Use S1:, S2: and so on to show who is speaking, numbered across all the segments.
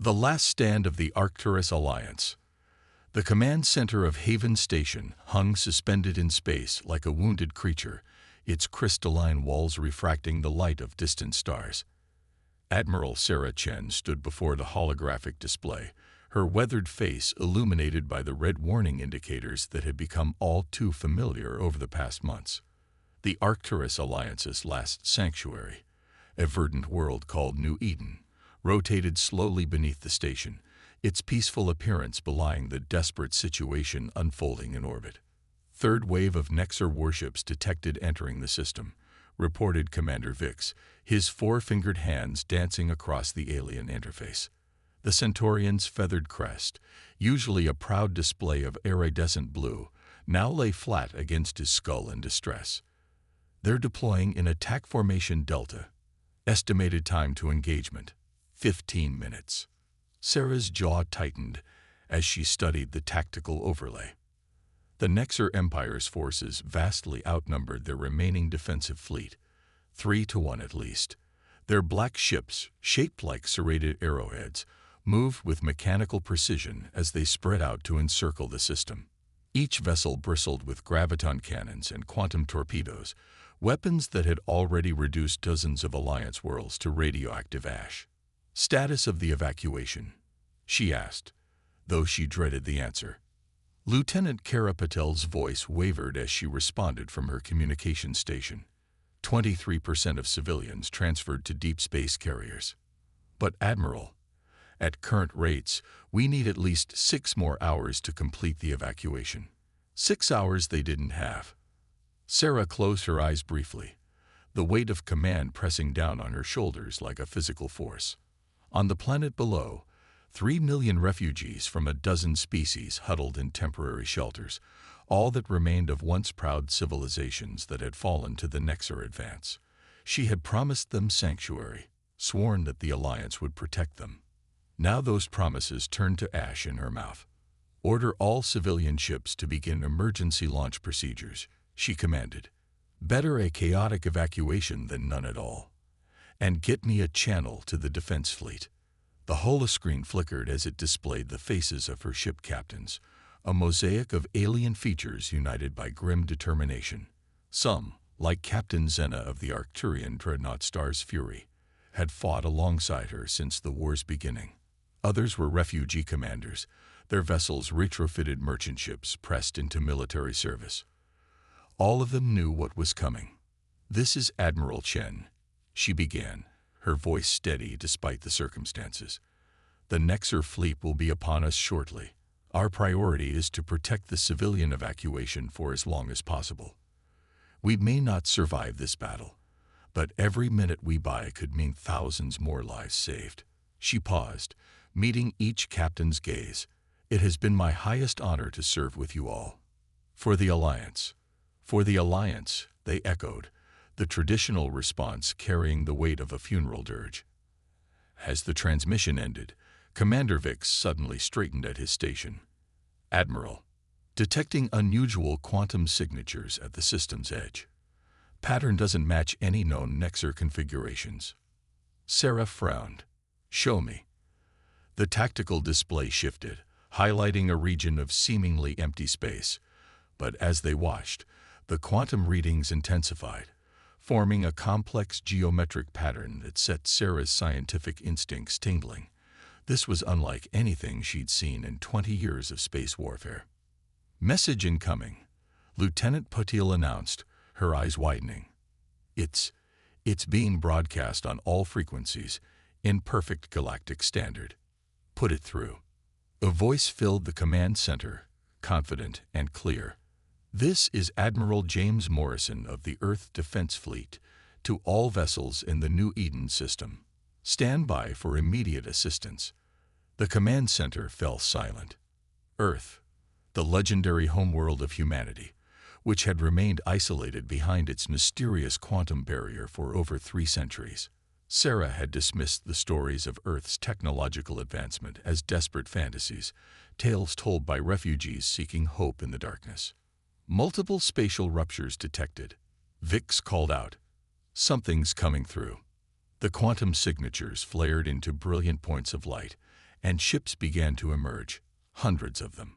S1: The last stand of the Arcturus Alliance. The command center of Haven Station hung suspended in space like a wounded creature, its crystalline walls refracting the light of distant stars. Admiral Sarah Chen stood before the holographic display, her weathered face illuminated by the red warning indicators that had become all too familiar over the past months. The Arcturus Alliance's last sanctuary, a verdant world called New Eden, rotated slowly beneath the station, its peaceful appearance belying the desperate situation unfolding in orbit. Third wave of Nexar warships detected entering the system, reported Commander Vix, his four-fingered hands dancing across the alien interface. The Centaurian's feathered crest, usually a proud display of iridescent blue, now lay flat against his skull in distress. They're deploying in attack formation Delta. Estimated time to engagement, 15 minutes. Sarah's jaw tightened as she studied the tactical overlay. The Nexar Empire's forces vastly outnumbered their remaining defensive fleet, 3-1 at least. Their black ships, shaped like serrated arrowheads, moved with mechanical precision as they spread out to encircle the system. Each vessel bristled with graviton cannons and quantum torpedoes, weapons that had already reduced dozens of Alliance worlds to radioactive ash. "Status of the evacuation?" she asked, though she dreaded the answer. Lieutenant Kara Patel's voice wavered as she responded from her communication station. 23% of civilians transferred to deep space carriers. "But Admiral, at current rates, we need at least 6 more hours to complete the evacuation." 6 hours they didn't have. Sarah closed her eyes briefly, the weight of command pressing down on her shoulders like a physical force. On the planet below, 3 million refugees from a dozen species huddled in temporary shelters, all that remained of once proud civilizations that had fallen to the Nexar advance. She had promised them sanctuary, sworn that the Alliance would protect them. Now those promises turned to ash in her mouth. "Order all civilian ships to begin emergency launch procedures," she commanded. "Better a chaotic evacuation than none at all. And get me a channel to the defense fleet." The holoscreen flickered as it displayed the faces of her ship captains, a mosaic of alien features united by grim determination. Some, like Captain Zena of the Arcturian dreadnought Star's Fury, had fought alongside her since the war's beginning. Others were refugee commanders, their vessels retrofitted merchant ships pressed into military service. All of them knew what was coming. "This is Admiral Chen," she began, her voice steady despite the circumstances. "The Nexar fleet will be upon us shortly. Our priority is to protect the civilian evacuation for as long as possible. We may not survive this battle, but every minute we buy could mean thousands more lives saved." She paused, meeting each captain's gaze. "It has been my highest honor to serve with you all." "For the Alliance." "For the Alliance," they echoed, the traditional response carrying the weight of a funeral dirge. As the transmission ended, Commander Vix suddenly straightened at his station. "Admiral, detecting unusual quantum signatures at the system's edge. Pattern doesn't match any known Nexar configurations." Sarah frowned. "Show me." The tactical display shifted, highlighting a region of seemingly empty space. But as they watched, the quantum readings intensified, forming a complex geometric pattern that set Sarah's scientific instincts tingling. This was unlike anything she'd seen in 20 years of space warfare. "Message incoming," Lieutenant Patil announced, her eyes widening. It's being broadcast on all frequencies, in perfect galactic standard. Put it through." A voice filled the command center, confident and clear. "This is Admiral James Morrison of the Earth Defense Fleet. To all vessels in the New Eden system, stand by for immediate assistance." The command center fell silent. Earth, the legendary homeworld of humanity, which had remained isolated behind its mysterious quantum barrier for over 3 centuries. Sarah had dismissed the stories of Earth's technological advancement as desperate fantasies, tales told by refugees seeking hope in the darkness. Multiple spatial ruptures detected. Vix called out, "Something's coming through." The quantum signatures flared into brilliant points of light, and ships began to emerge, hundreds of them.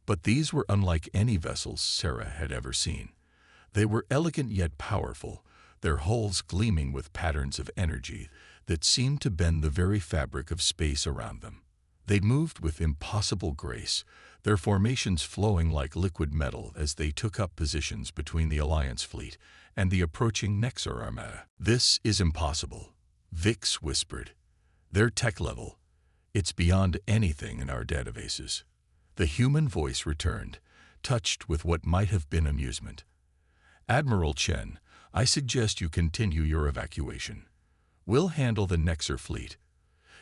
S1: But these were unlike any vessels Sarah had ever seen. They were elegant yet powerful, their hulls gleaming with patterns of energy that seemed to bend the very fabric of space around them. They moved with impossible grace, their formations flowing like liquid metal as they took up positions between the Alliance fleet and the approaching Nexar armada. "This is impossible," Vix whispered. "Their tech level, it's beyond anything in our databases." The human voice returned, touched with what might have been amusement. "Admiral Chen, I suggest you continue your evacuation. We'll handle the Nexar fleet.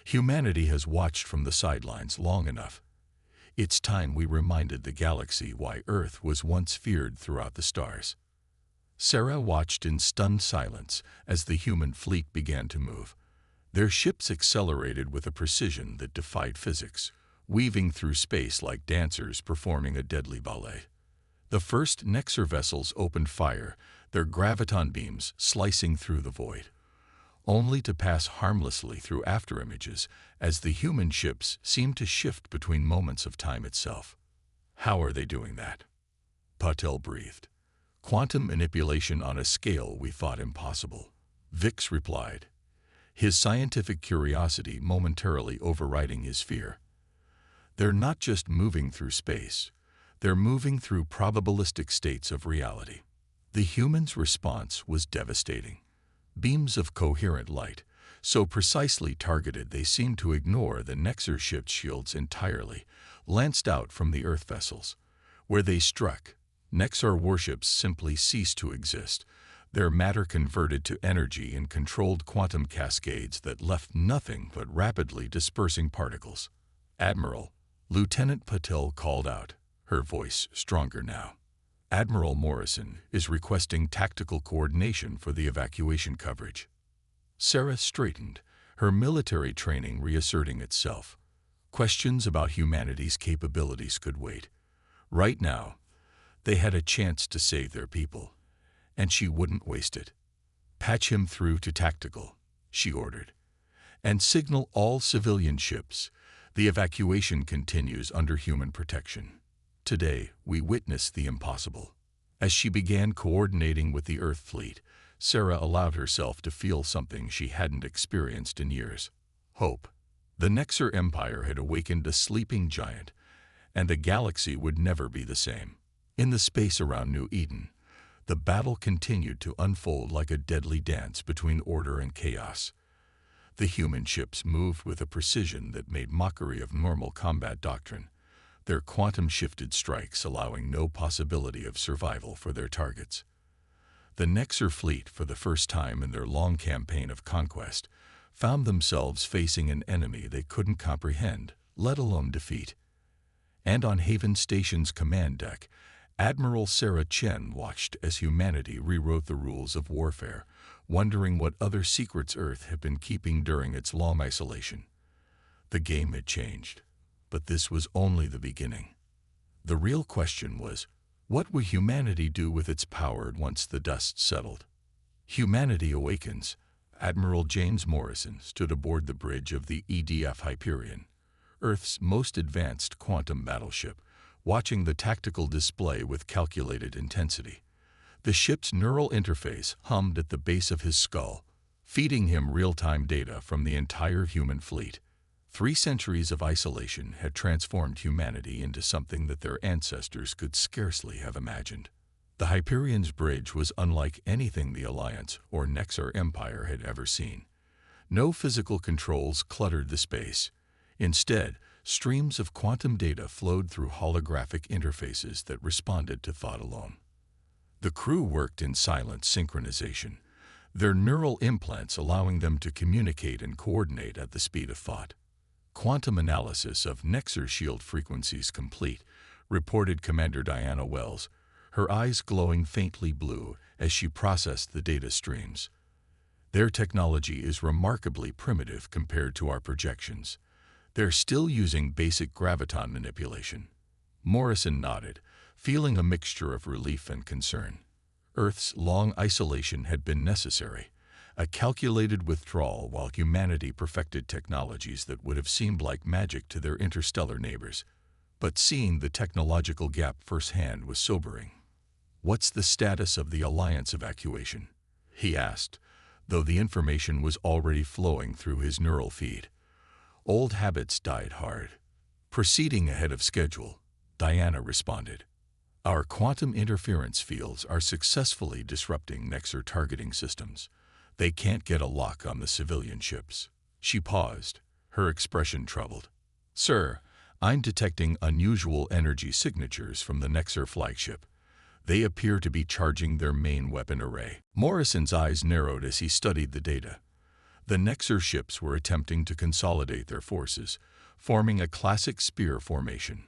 S1: Humanity has watched from the sidelines long enough. It's time we reminded the galaxy why Earth was once feared throughout the stars." Sarah watched in stunned silence as the human fleet began to move. Their ships accelerated with a precision that defied physics, weaving through space like dancers performing a deadly ballet. The first Nexar vessels opened fire, their graviton beams slicing through the void, only to pass harmlessly through afterimages as the human ships seemed to shift between moments of time itself. "How are they doing that?" Patel breathed. "Quantum manipulation on a scale we thought impossible," Vix replied, his scientific curiosity momentarily overriding his fear. "They're not just moving through space, they're moving through probabilistic states of reality." The humans' response was devastating. Beams of coherent light, so precisely targeted they seemed to ignore the Nexar ship's shields entirely, lanced out from the Earth vessels. Where they struck, Nexar warships simply ceased to exist, their matter converted to energy in controlled quantum cascades that left nothing but rapidly dispersing particles. "Admiral," Lieutenant Patel called out, her voice stronger now. "Admiral Morrison is requesting tactical coordination for the evacuation coverage." Sarah straightened, her military training reasserting itself. Questions about humanity's capabilities could wait. Right now, they had a chance to save their people, and she wouldn't waste it. "Patch him through to tactical," she ordered, "and signal all civilian ships. The evacuation continues under human protection. Today, we witnessed the impossible." As she began coordinating with the Earth fleet, Sarah allowed herself to feel something she hadn't experienced in years: hope. The Nexar Empire had awakened a sleeping giant, and the galaxy would never be the same. In the space around New Eden, the battle continued to unfold like a deadly dance between order and chaos. The human ships moved with a precision that made mockery of normal combat doctrine, their quantum-shifted strikes allowing no possibility of survival for their targets. The Nexar fleet, for the first time in their long campaign of conquest, found themselves facing an enemy they couldn't comprehend, let alone defeat. And on Haven Station's command deck, Admiral Sarah Chen watched as humanity rewrote the rules of warfare, wondering what other secrets Earth had been keeping during its long isolation. The game had changed, but this was only the beginning. The real question was, what would humanity do with its power once the dust settled? "Humanity awakens." Admiral James Morrison stood aboard the bridge of the EDF Hyperion, Earth's most advanced quantum battleship, watching the tactical display with calculated intensity. The ship's neural interface hummed at the base of his skull, feeding him real-time data from the entire human fleet. 3 centuries of isolation had transformed humanity into something that their ancestors could scarcely have imagined. The Hyperion's bridge was unlike anything the Alliance or Nexar Empire had ever seen. No physical controls cluttered the space. Instead, streams of quantum data flowed through holographic interfaces that responded to thought alone. The crew worked in silent synchronization, their neural implants allowing them to communicate and coordinate at the speed of thought. "Quantum analysis of Nexar shield frequencies complete," reported Commander Diana Wells, her eyes glowing faintly blue as she processed the data streams. "Their technology is remarkably primitive compared to our projections. They're still using basic graviton manipulation." Morrison nodded, feeling a mixture of relief and concern. Earth's long isolation had been necessary, a calculated withdrawal while humanity perfected technologies that would have seemed like magic to their interstellar neighbors. But seeing the technological gap firsthand was sobering. "What's the status of the Alliance evacuation?" he asked, though the information was already flowing through his neural feed. Old habits died hard. "Proceeding ahead of schedule," Diana responded. "Our quantum interference fields are successfully disrupting Nexar targeting systems. They can't get a lock on the civilian ships." She paused, her expression troubled. "Sir, I'm detecting unusual energy signatures from the Nexar flagship. They appear to be charging their main weapon array." Morrison's eyes narrowed as he studied the data. The Nexar ships were attempting to consolidate their forces, forming a classic spear formation.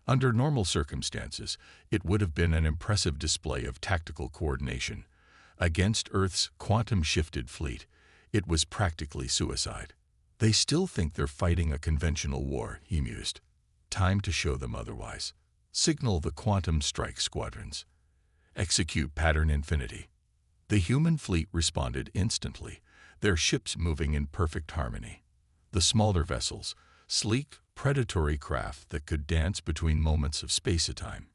S1: Under normal circumstances, it would have been an impressive display of tactical coordination. Against Earth's quantum-shifted fleet, it was practically suicide. "They still think they're fighting a conventional war," he mused. "Time to show them otherwise. Signal the quantum strike squadrons. Execute pattern infinity." The human fleet responded instantly, their ships moving in perfect harmony. The smaller vessels, sleek, predatory craft that could dance between moments of space-time,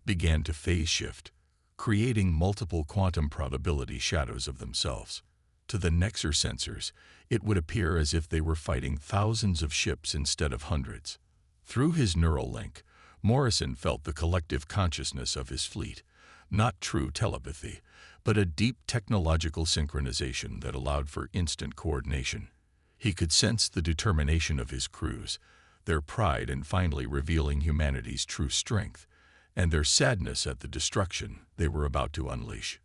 S1: began to phase shift, creating multiple quantum probability shadows of themselves. To the Nexar sensors, it would appear as if they were fighting thousands of ships instead of hundreds. Through his neural link, Morrison felt the collective consciousness of his fleet, not true telepathy, but a deep technological synchronization that allowed for instant coordination. He could sense the determination of his crews, their pride in finally revealing humanity's true strength, and their sadness at the destruction they were about to unleash.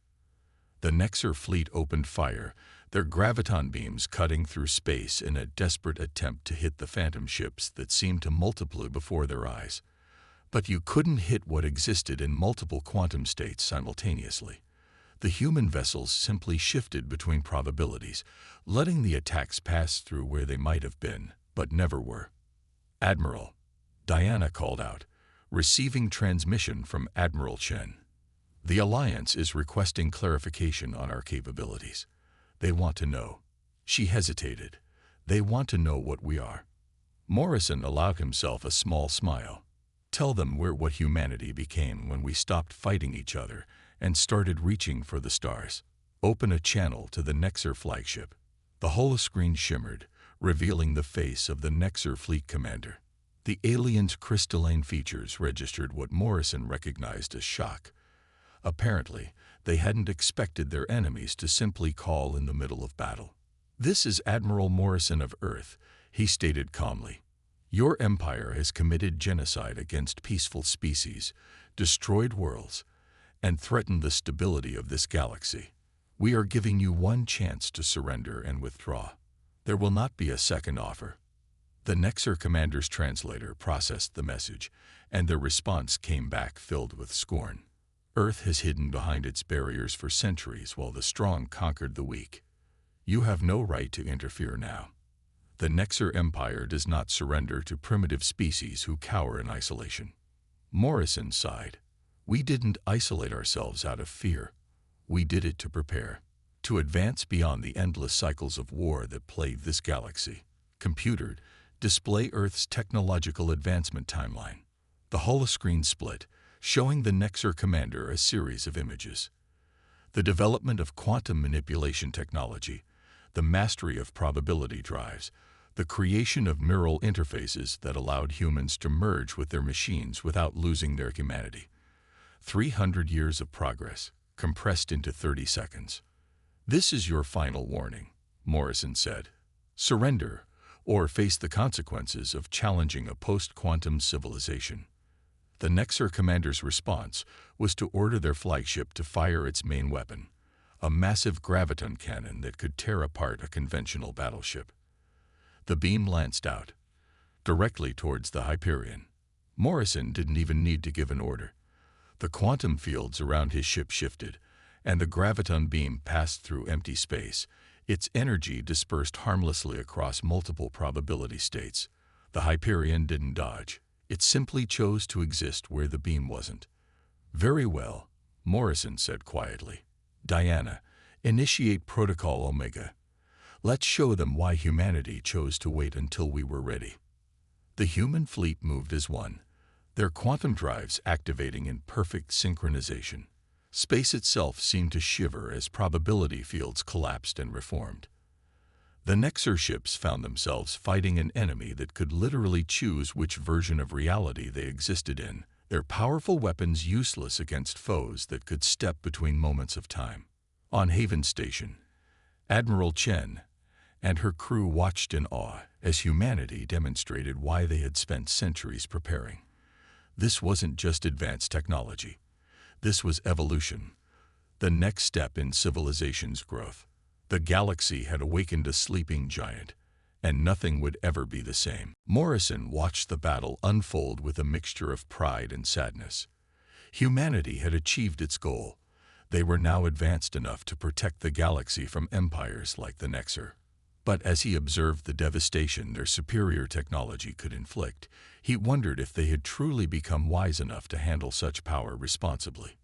S1: The Nexar fleet opened fire, their graviton beams cutting through space in a desperate attempt to hit the phantom ships that seemed to multiply before their eyes. But you couldn't hit what existed in multiple quantum states simultaneously. The human vessels simply shifted between probabilities, letting the attacks pass through where they might have been, but never were. "Admiral," Diana called out, receiving transmission from Admiral Chen. "The Alliance is requesting clarification on our capabilities. They want to know." She hesitated. "They want to know what we are." Morrison allowed himself a small smile. "Tell them we're what humanity became when we stopped fighting each other and started reaching for the stars. Open a channel to the Nexar flagship." The holoscreen shimmered, revealing the face of the Nexar fleet commander. The alien's crystalline features registered what Morrison recognized as shock. Apparently, they hadn't expected their enemies to simply call in the middle of battle. "This is Admiral Morrison of Earth," he stated calmly. "Your empire has committed genocide against peaceful species, destroyed worlds, and threatened the stability of this galaxy. We are giving you one chance to surrender and withdraw. There will not be a second offer." The Nexar commander's translator processed the message, and their response came back filled with scorn. "Earth has hidden behind its barriers for centuries while the strong conquered the weak. You have no right to interfere now. The Nexar Empire does not surrender to primitive species who cower in isolation." Morrison sighed. "We didn't isolate ourselves out of fear. We did it to prepare, to advance beyond the endless cycles of war that plague this galaxy." Computer, display Earth's technological advancement timeline. The holoscreen split, showing the Nexar commander a series of images. The development of quantum manipulation technology, the mastery of probability drives, the creation of neural interfaces that allowed humans to merge with their machines without losing their humanity. 300 years of progress, compressed into 30 seconds. "This is your final warning," Morrison said. "Surrender, or face the consequences of challenging a post-quantum civilization." The Nexar commander's response was to order their flagship to fire its main weapon, a massive graviton cannon that could tear apart a conventional battleship. The beam lanced out, directly towards the Hyperion. Morrison didn't even need to give an order. The quantum fields around his ship shifted, and the graviton beam passed through empty space, its energy dispersed harmlessly across multiple probability states. The Hyperion didn't dodge. It simply chose to exist where the beam wasn't. "Very well," Morrison said quietly. "Diana, initiate Protocol Omega." Let's show them why humanity chose to wait until we were ready. The human fleet moved as one, their quantum drives activating in perfect synchronization. Space itself seemed to shiver as probability fields collapsed and reformed. The Nexer ships found themselves fighting an enemy that could literally choose which version of reality they existed in, their powerful weapons useless against foes that could step between moments of time. On Haven Station, Admiral Chen and her crew watched in awe as humanity demonstrated why they had spent centuries preparing. This wasn't just advanced technology. This was evolution, the next step in civilization's growth. The galaxy had awakened a sleeping giant, and nothing would ever be the same. Morrison watched the battle unfold with a mixture of pride and sadness. Humanity had achieved its goal. They were now advanced enough to protect the galaxy from empires like the Nexer. But as he observed the devastation their superior technology could inflict, he wondered if they had truly become wise enough to handle such power responsibly.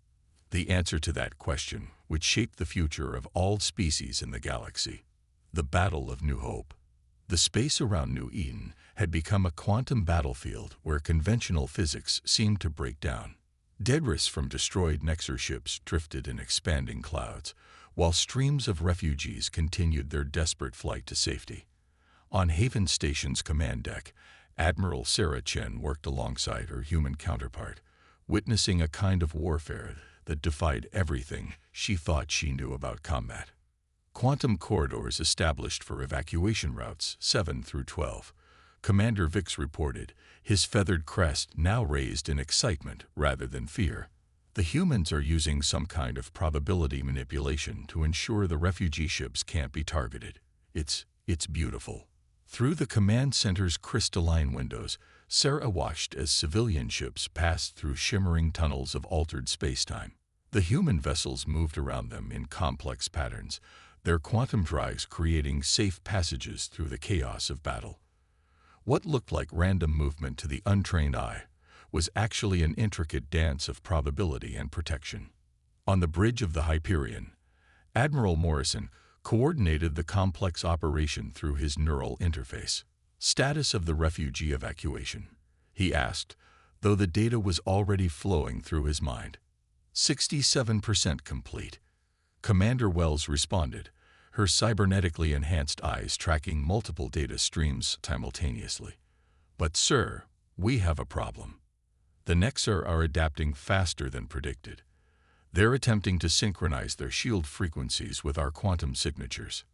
S1: The answer to that question would shape the future of all species in the galaxy. The Battle of New Hope. The space around New Eden had become a quantum battlefield where conventional physics seemed to break down. Debris from destroyed Nexer ships drifted in expanding clouds, while streams of refugees continued their desperate flight to safety. On Haven Station's command deck, Admiral Sarah Chen worked alongside her human counterpart, witnessing a kind of warfare that defied everything she thought she knew about combat. Quantum corridors established for evacuation routes 7 through 12. Commander Vix reported, his feathered crest now raised in excitement rather than fear. The humans are using some kind of probability manipulation to ensure the refugee ships can't be targeted. It's beautiful. Through the command center's crystalline windows, Sarah watched as civilian ships passed through shimmering tunnels of altered spacetime. The human vessels moved around them in complex patterns, their quantum drives creating safe passages through the chaos of battle. What looked like random movement to the untrained eye was actually an intricate dance of probability and protection. On the bridge of the Hyperion, Admiral Morrison coordinated the complex operation through his neural interface. Status of the refugee evacuation, he asked, though the data was already flowing through his mind. 67% complete. Commander Wells responded, her cybernetically enhanced eyes tracking multiple data streams simultaneously. But sir, we have a problem. The Nexer are adapting faster than predicted. They're attempting to synchronize their shield frequencies with our quantum signatures.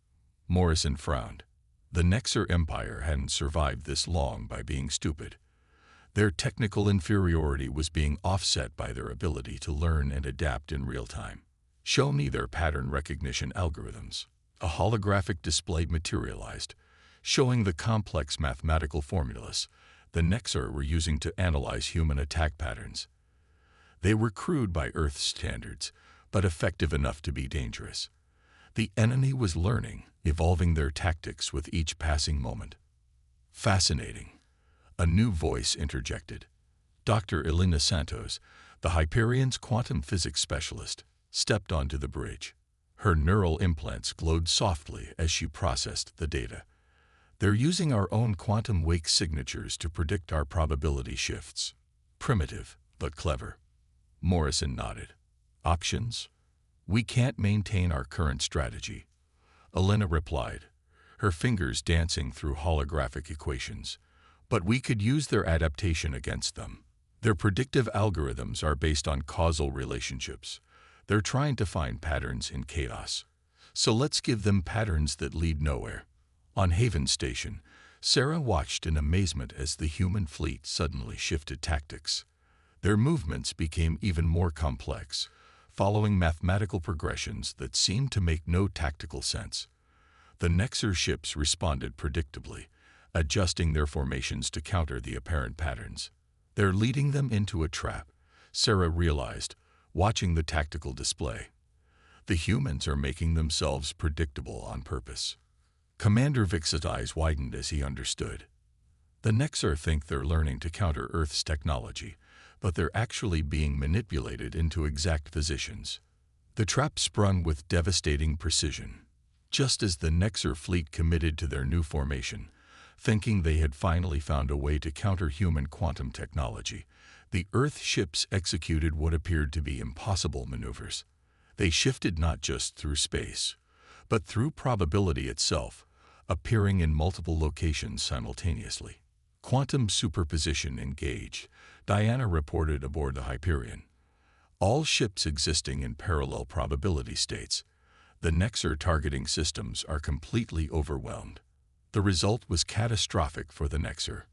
S1: Morrison frowned. The Nexer Empire hadn't survived this long by being stupid. Their technical inferiority was being offset by their ability to learn and adapt in real time. Show me their pattern recognition algorithms. A holographic display materialized, showing the complex mathematical formulas the Nexer were using to analyze human attack patterns. They were crude by Earth's standards, but effective enough to be dangerous. The enemy was learning, evolving their tactics with each passing moment. Fascinating. A new voice interjected. Dr. Elena Santos, the Hyperion's quantum physics specialist, stepped onto the bridge. Her neural implants glowed softly as she processed the data. They're using our own quantum wake signatures to predict our probability shifts. Primitive, but clever. Morrison nodded. Options? We can't maintain our current strategy. Elena replied, her fingers dancing through holographic equations. But we could use their adaptation against them. Their predictive algorithms are based on causal relationships. They're trying to find patterns in chaos. So let's give them patterns that lead nowhere. On Haven Station, Sarah watched in amazement as the human fleet suddenly shifted tactics. Their movements became even more complex, following mathematical progressions that seemed to make no tactical sense. The Nexer ships responded predictably, adjusting their formations to counter the apparent patterns. They're leading them into a trap, Sarah realized, watching the tactical display. The humans are making themselves predictable on purpose. Commander Vix's eyes widened as he understood. The Nexer think they're learning to counter Earth's technology, but they're actually being manipulated into exact positions. The trap sprung with devastating precision. Just as the Nexer fleet committed to their new formation, thinking they had finally found a way to counter human quantum technology, the Earth ships executed what appeared to be impossible maneuvers. They shifted not just through space, but through probability itself, appearing in multiple locations simultaneously. Quantum superposition engaged, Diana reported aboard the Hyperion. All ships existing in parallel probability states. The Nexer targeting systems are completely overwhelmed. The result was catastrophic for the Nexer.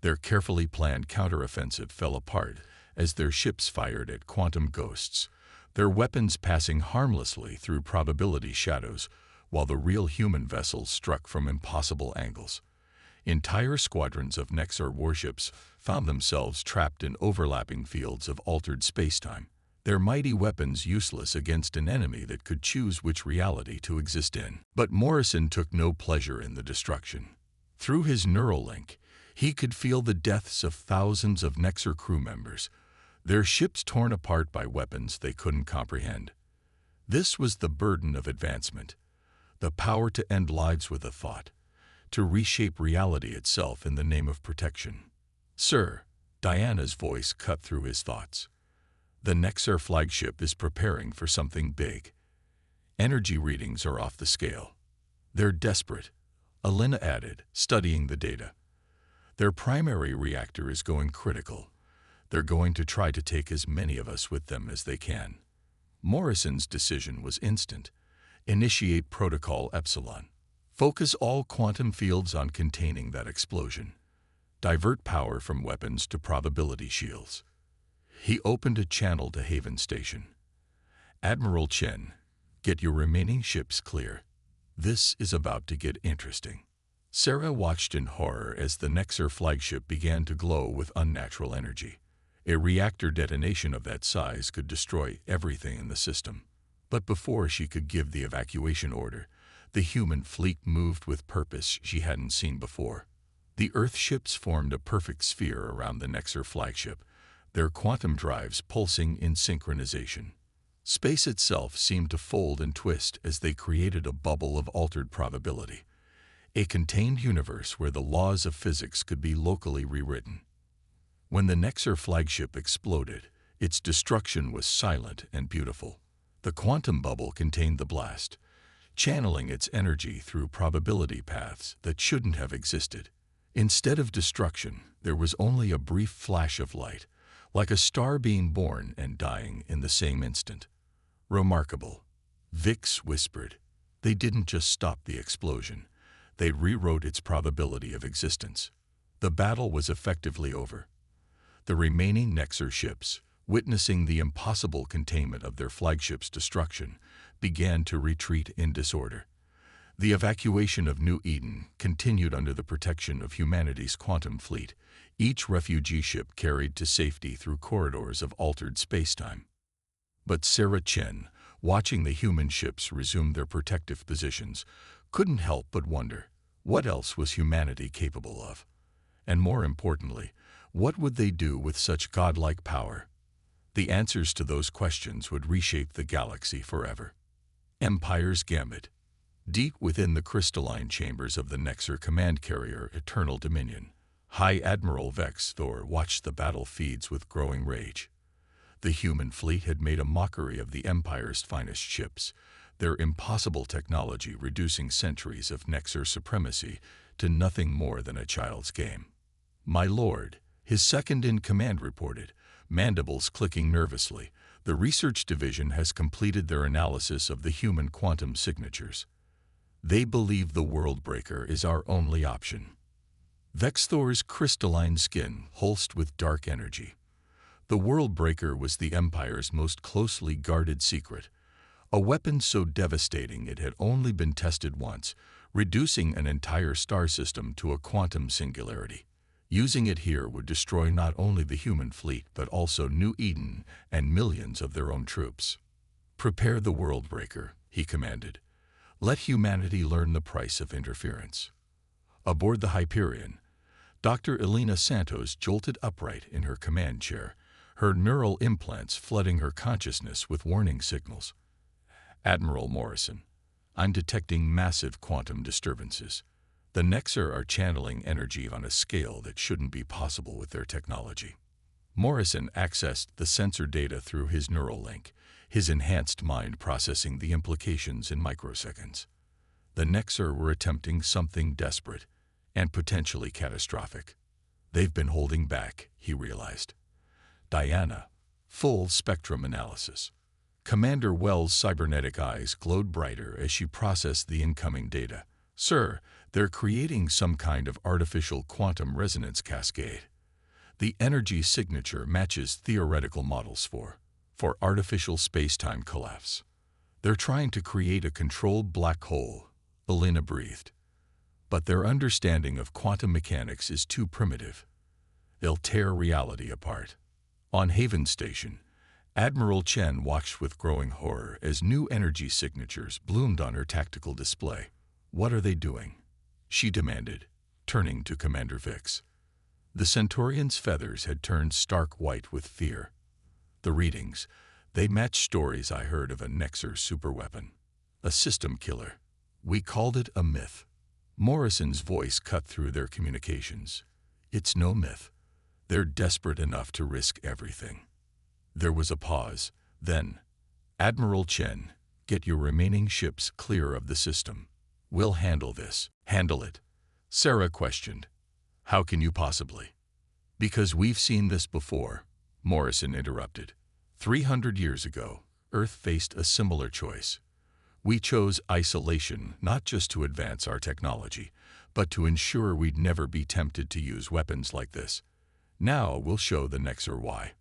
S1: Their carefully planned counteroffensive fell apart as their ships fired at quantum ghosts, their weapons passing harmlessly through probability shadows, while the real human vessels struck from impossible angles. Entire squadrons of Nexer warships found themselves trapped in overlapping fields of altered spacetime, their mighty weapons useless against an enemy that could choose which reality to exist in. But Morrison took no pleasure in the destruction. Through his neural link, he could feel the deaths of thousands of Nexer crew members, their ships torn apart by weapons they couldn't comprehend. This was the burden of advancement, the power to end lives with a thought, to reshape reality itself in the name of protection. "Sir," Diana's voice cut through his thoughts. "The Nexer flagship is preparing for something big. Energy readings are off the scale. They're desperate," Alina added, studying the data. "Their primary reactor is going critical. They're going to try to take as many of us with them as they can." Morrison's decision was instant. Initiate Protocol Epsilon. Focus all quantum fields on containing that explosion. Divert power from weapons to probability shields. He opened a channel to Haven Station. "Admiral Chen, get your remaining ships clear. This is about to get interesting." Sarah watched in horror as the Nexer flagship began to glow with unnatural energy. A reactor detonation of that size could destroy everything in the system. But before she could give the evacuation order, the human fleet moved with purpose she hadn't seen before. The Earth ships formed a perfect sphere around the Nexer flagship, their quantum drives pulsing in synchronization. Space itself seemed to fold and twist as they created a bubble of altered probability, a contained universe where the laws of physics could be locally rewritten. When the Nexer flagship exploded, its destruction was silent and beautiful. The quantum bubble contained the blast, channeling its energy through probability paths that shouldn't have existed. Instead of destruction, there was only a brief flash of light, like a star being born and dying in the same instant. "Remarkable," Vix whispered. "They didn't just stop the explosion. They rewrote its probability of existence." The battle was effectively over. The remaining Nexer ships, witnessing the impossible containment of their flagship's destruction, began to retreat in disorder. The evacuation of New Eden continued under the protection of humanity's quantum fleet, each refugee ship carried to safety through corridors of altered spacetime. But Sarah Chen, watching the human ships resume their protective positions, couldn't help but wonder, what else was humanity capable of? And more importantly, what would they do with such godlike power? The answers to those questions would reshape the galaxy forever. Empire's Gambit. Deep within the crystalline chambers of the Nexer command carrier Eternal Dominion, High Admiral Vex Thor watched the battle feeds with growing rage. The human fleet had made a mockery of the Empire's finest ships, their impossible technology reducing centuries of Nexer supremacy to nothing more than a child's game. "My lord," his second-in-command reported, mandibles clicking nervously, "the research division has completed their analysis of the human quantum signatures. They believe the Worldbreaker is our only option." Vex Thor's crystalline skin pulsed with dark energy. The Worldbreaker was the Empire's most closely guarded secret, a weapon so devastating it had only been tested once, reducing an entire star system to a quantum singularity. Using it here would destroy not only the human fleet but also New Eden and millions of their own troops. "Prepare the Worldbreaker," he commanded. "Let humanity learn the price of interference." Aboard the Hyperion, Dr. Elena Santos jolted upright in her command chair, her neural implants flooding her consciousness with warning signals. "Admiral Morrison, I'm detecting massive quantum disturbances. The Nexar are channeling energy on a scale that shouldn't be possible with their technology. Morrison accessed the sensor data through his neural link, his enhanced mind processing the implications in microseconds. The Nexar were attempting something desperate and potentially catastrophic. They've been holding back, he realized. Diana, full spectrum analysis. Commander Wells' cybernetic eyes glowed brighter as she processed the incoming data. Sir, they're creating some kind of artificial quantum resonance cascade. The energy signature matches theoretical models for artificial space-time collapse. They're trying to create a controlled black hole, Elena breathed. But their understanding of quantum mechanics is too primitive. They'll tear reality apart. On Haven Station, Admiral Chen watched with growing horror as new energy signatures bloomed on her tactical display. What are they doing? She demanded, turning to Commander Vix. The Centaurian's feathers had turned stark white with fear. The readings, they matched stories I heard of a Nexar superweapon. A system killer. We called it a myth. Morrison's voice cut through their communications. It's no myth. They're desperate enough to risk everything. There was a pause. Then, Admiral Chen, get your remaining ships clear of the system. We'll handle this. Handle it? Sarah questioned. How can you possibly? Because we've seen this before, Morrison interrupted. 300 years ago, Earth faced a similar choice. We chose isolation not just to advance our technology, but to ensure we'd never be tempted to use weapons like this. Now we'll show the Nexar why.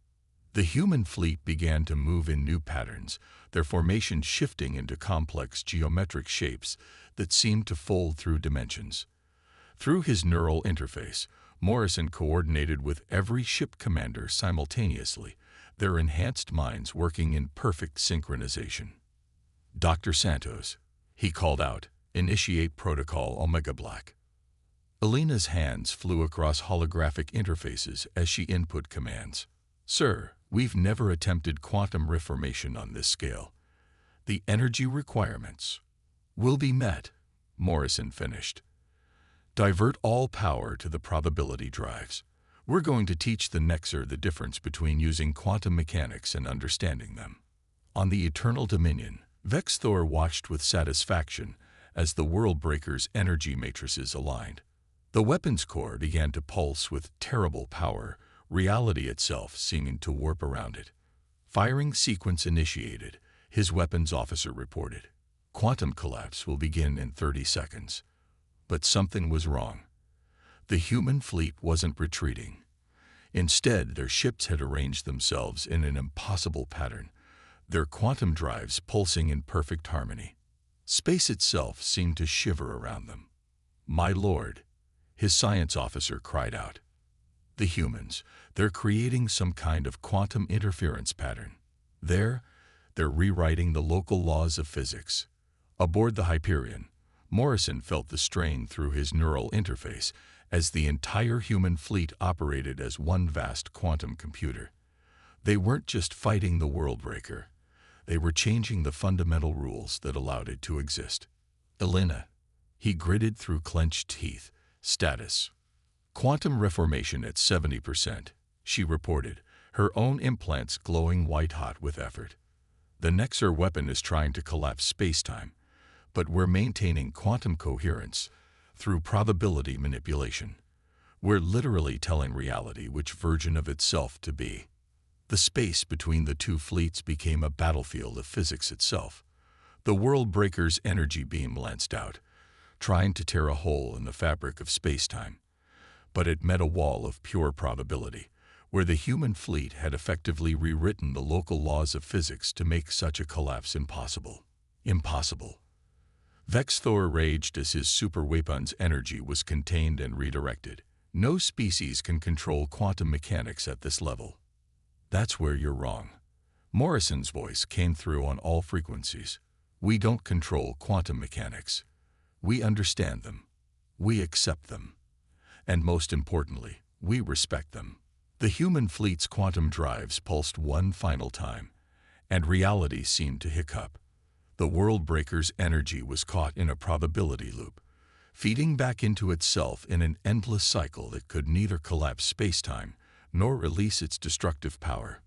S1: The human fleet began to move in new patterns, their formation shifting into complex geometric shapes that seemed to fold through dimensions. Through his neural interface, Morrison coordinated with every ship commander simultaneously, their enhanced minds working in perfect synchronization. Dr. Santos, he called out, initiate protocol Omega Black. Elena's hands flew across holographic interfaces as she input commands. Sir, we've never attempted quantum reformation on this scale. The energy requirements will be met, Morrison finished. Divert all power to the probability drives. We're going to teach the Nexar the difference between using quantum mechanics and understanding them. On the Eternal Dominion, Vexthor watched with satisfaction as the Worldbreaker's energy matrices aligned. The weapons core began to pulse with terrible power, reality itself seeming to warp around it. Firing sequence initiated, his weapons officer reported. Quantum collapse will begin in 30 seconds. But something was wrong. The human fleet wasn't retreating. Instead, their ships had arranged themselves in an impossible pattern, their quantum drives pulsing in perfect harmony. Space itself seemed to shiver around them. My lord, his science officer cried out. The humans, they're creating some kind of quantum interference pattern. They're rewriting the local laws of physics. Aboard the Hyperion, Morrison felt the strain through his neural interface as the entire human fleet operated as one vast quantum computer. They weren't just fighting the Worldbreaker. They were changing the fundamental rules that allowed it to exist. Elena, he gritted through clenched teeth. Status. Quantum reformation at 70%, she reported, her own implants glowing white-hot with effort. The Nexar weapon is trying to collapse space-time, but we're maintaining quantum coherence through probability manipulation. We're literally telling reality which version of itself to be. The space between the two fleets became a battlefield of physics itself. The Worldbreaker's energy beam lanced out, trying to tear a hole in the fabric of space-time. But it met a wall of pure probability, where the human fleet had effectively rewritten the local laws of physics to make such a collapse impossible. Impossible. Vexthor raged as his superweapon's energy was contained and redirected. No species can control quantum mechanics at this level. That's where you're wrong. Morrison's voice came through on all frequencies. We don't control quantum mechanics. We understand them. We accept them. And most importantly, we respect them. The human fleet's quantum drives pulsed one final time, and reality seemed to hiccup. The World Breaker's energy was caught in a probability loop, feeding back into itself in an endless cycle that could neither collapse space-time nor release its destructive power.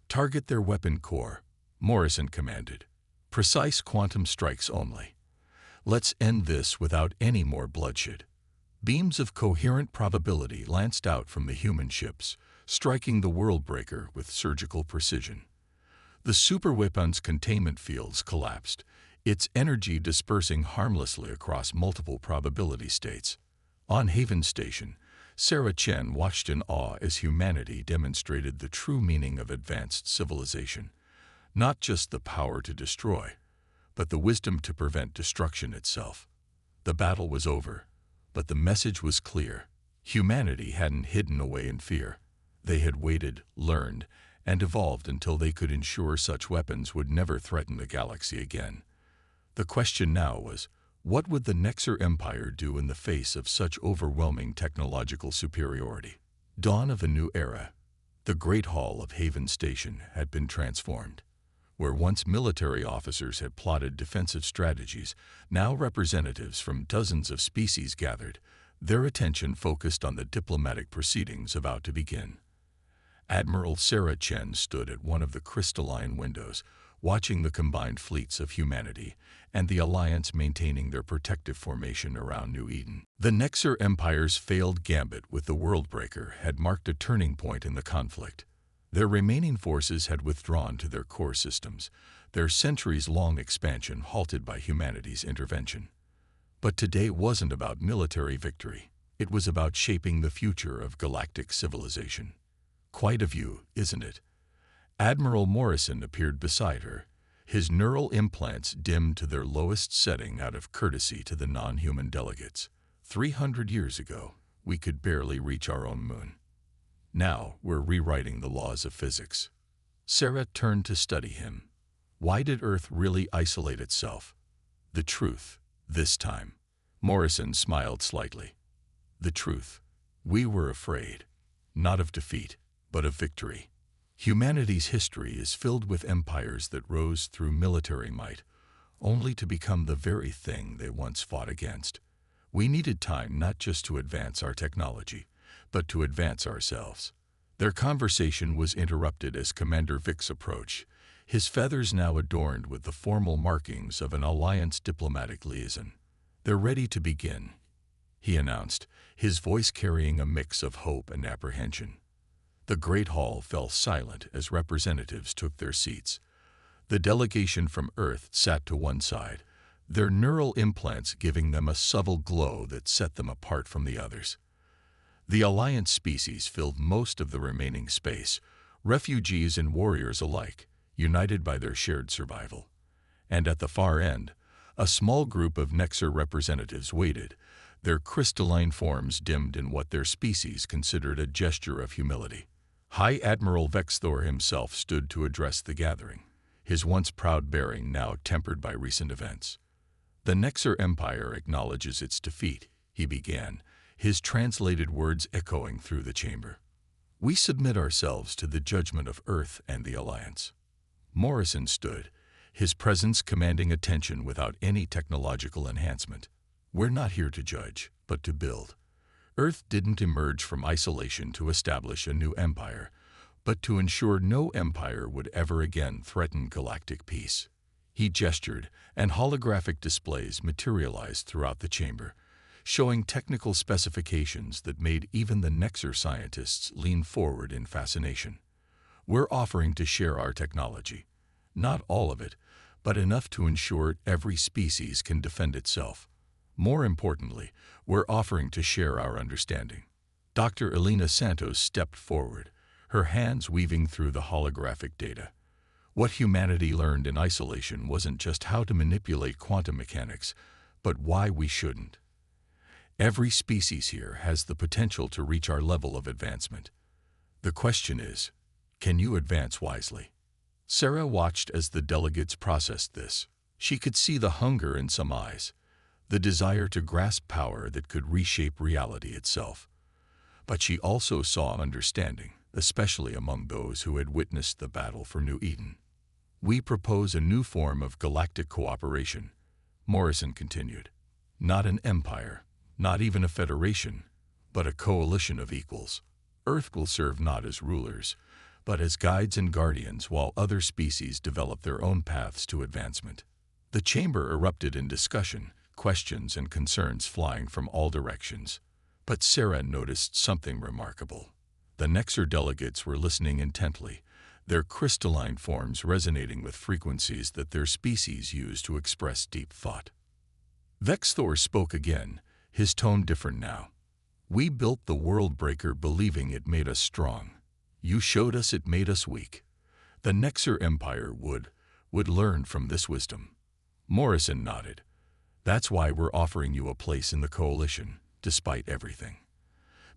S1: "Target their weapon core," Morrison commanded. "Precise quantum strikes only. Let's end this without any more bloodshed." Beams of coherent probability lanced out from the human ships, striking the World Breaker with surgical precision. The superweapon's containment fields collapsed, its energy dispersing harmlessly across multiple probability states. On Haven Station, Sarah Chen watched in awe as humanity demonstrated the true meaning of advanced civilization. Not just the power to destroy, but the wisdom to prevent destruction itself. The battle was over, but the message was clear. Humanity hadn't hidden away in fear. They had waited, learned, and evolved until they could ensure such weapons would never threaten the galaxy again. The question now was, what would the Nexer Empire do in the face of such overwhelming technological superiority? Dawn of a new era. The Great Hall of Haven Station had been transformed. Where once military officers had plotted defensive strategies, now representatives from dozens of species gathered, their attention focused on the diplomatic proceedings about to begin. Admiral Sarah Chen stood at one of the crystalline windows, watching the combined fleets of humanity and the Alliance maintaining their protective formation around New Eden. The Nexer Empire's failed gambit with the Worldbreaker had marked a turning point in the conflict. Their remaining forces had withdrawn to their core systems, their centuries-long expansion halted by humanity's intervention. But today wasn't about military victory. It was about shaping the future of galactic civilization. Quite a view, isn't it? Admiral Morrison appeared beside her, his neural implants dimmed to their lowest setting out of courtesy to the non-human delegates. 300 years ago, we could barely reach our own moon. Now we're rewriting the laws of physics. Sarah turned to study him. Why did Earth really isolate itself? The truth, this time. Morrison smiled slightly. The truth. We were afraid, not of defeat, but of victory. Humanity's history is filled with empires that rose through military might, only to become the very thing they once fought against. We needed time not just to advance our technology, but to advance ourselves. Their conversation was interrupted as Commander Vix approached, his feathers now adorned with the formal markings of an Alliance diplomatic liaison. "They're ready to begin," he announced, his voice carrying a mix of hope and apprehension. The Great Hall fell silent as representatives took their seats. The delegation from Earth sat to one side, their neural implants giving them a subtle glow that set them apart from the others. The Alliance species filled most of the remaining space, refugees and warriors alike, united by their shared survival. And at the far end, a small group of Nexer representatives waited, their crystalline forms dimmed in what their species considered a gesture of humility. High Admiral Vexthor himself stood to address the gathering, his once proud bearing now tempered by recent events. "The Nexer Empire acknowledges its defeat," he began, his translated words echoing through the chamber. "We submit ourselves to the judgment of Earth and the Alliance." Morrison stood, his presence commanding attention without any technological enhancement. "We're not here to judge, but to build. Earth didn't emerge from isolation to establish a new empire, but to ensure no empire would ever again threaten galactic peace." He gestured, and holographic displays materialized throughout the chamber, showing technical specifications that made even the Nexer scientists lean forward in fascination. "We're offering to share our technology. Not all of it, but enough to ensure every species can defend itself. More importantly, we're offering to share our understanding." Dr. Elena Santos stepped forward, her hands weaving through the holographic data. What humanity learned in isolation wasn't just how to manipulate quantum mechanics, but why we shouldn't. "Every species here has the potential to reach our level of advancement. The question is, can you advance wisely?" Sarah watched as the delegates processed this. She could see the hunger in some eyes, the desire to grasp power that could reshape reality itself. But she also saw understanding, especially among those who had witnessed the battle for New Eden. We propose a new form of galactic cooperation, Morrison continued. Not an empire, not even a federation, but a coalition of equals. Earth will serve not as rulers, but as guides and guardians while other species develop their own paths to advancement. The chamber erupted in discussion, questions and concerns flying from all directions. But Sarah noticed something remarkable. The Nexer delegates were listening intently, their crystalline forms resonating with frequencies that their species use to express deep thought. Vexthor spoke again, his tone different now. We built the world breaker believing it made us strong. You showed us it made us weak. The Nexer Empire would learn from this wisdom. Morrison nodded. That's why we're offering you a place in the coalition, despite everything.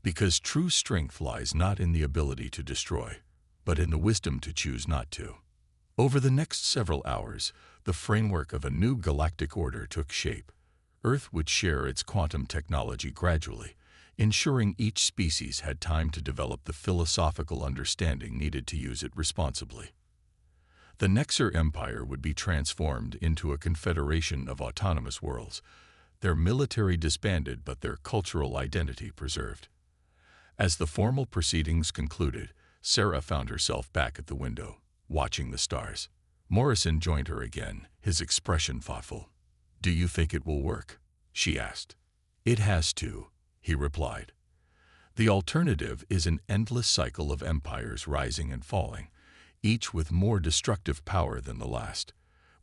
S1: Because true strength lies not in the ability to destroy, but in the wisdom to choose not to. Over the next several hours, the framework of a new galactic order took shape. Earth would share its quantum technology gradually, ensuring each species had time to develop the philosophical understanding needed to use it responsibly. The Nexer Empire would be transformed into a confederation of autonomous worlds, their military disbanded but their cultural identity preserved. As the formal proceedings concluded, Sarah found herself back at the window, watching the stars. Morrison joined her again, his expression thoughtful. "Do you think it will work?" she asked. "It has to," he replied. "The alternative is an endless cycle of empires rising and falling, each with more destructive power than the last.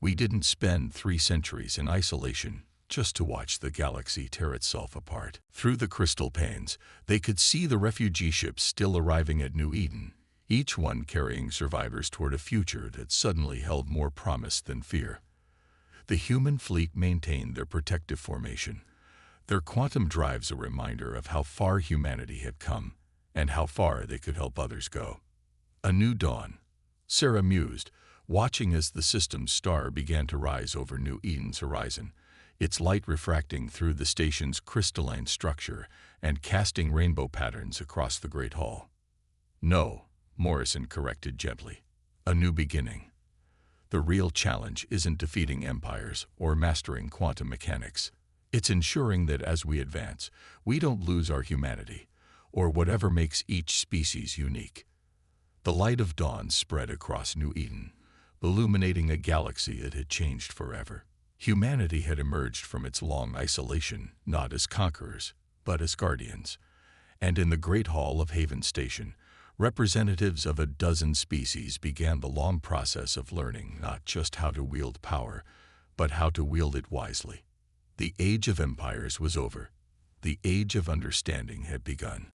S1: We didn't spend 3 centuries in isolation just to watch the galaxy tear itself apart." Through the crystal panes, they could see the refugee ships still arriving at New Eden, each one carrying survivors toward a future that suddenly held more promise than fear. The human fleet maintained their protective formation, their quantum drives a reminder of how far humanity had come and how far they could help others go. A new dawn, Sarah mused, watching as the system's star began to rise over New Eden's horizon, its light refracting through the station's crystalline structure and casting rainbow patterns across the Great Hall. "No," Morrison corrected gently. "A new beginning. The real challenge isn't defeating empires or mastering quantum mechanics. It's ensuring that as we advance, we don't lose our humanity, or whatever makes each species unique." The light of dawn spread across New Eden, illuminating a galaxy that had changed forever. Humanity had emerged from its long isolation, not as conquerors, but as guardians. And in the Great Hall of Haven Station, representatives of a dozen species began the long process of learning not just how to wield power, but how to wield it wisely. The age of empires was over. The age of understanding had begun.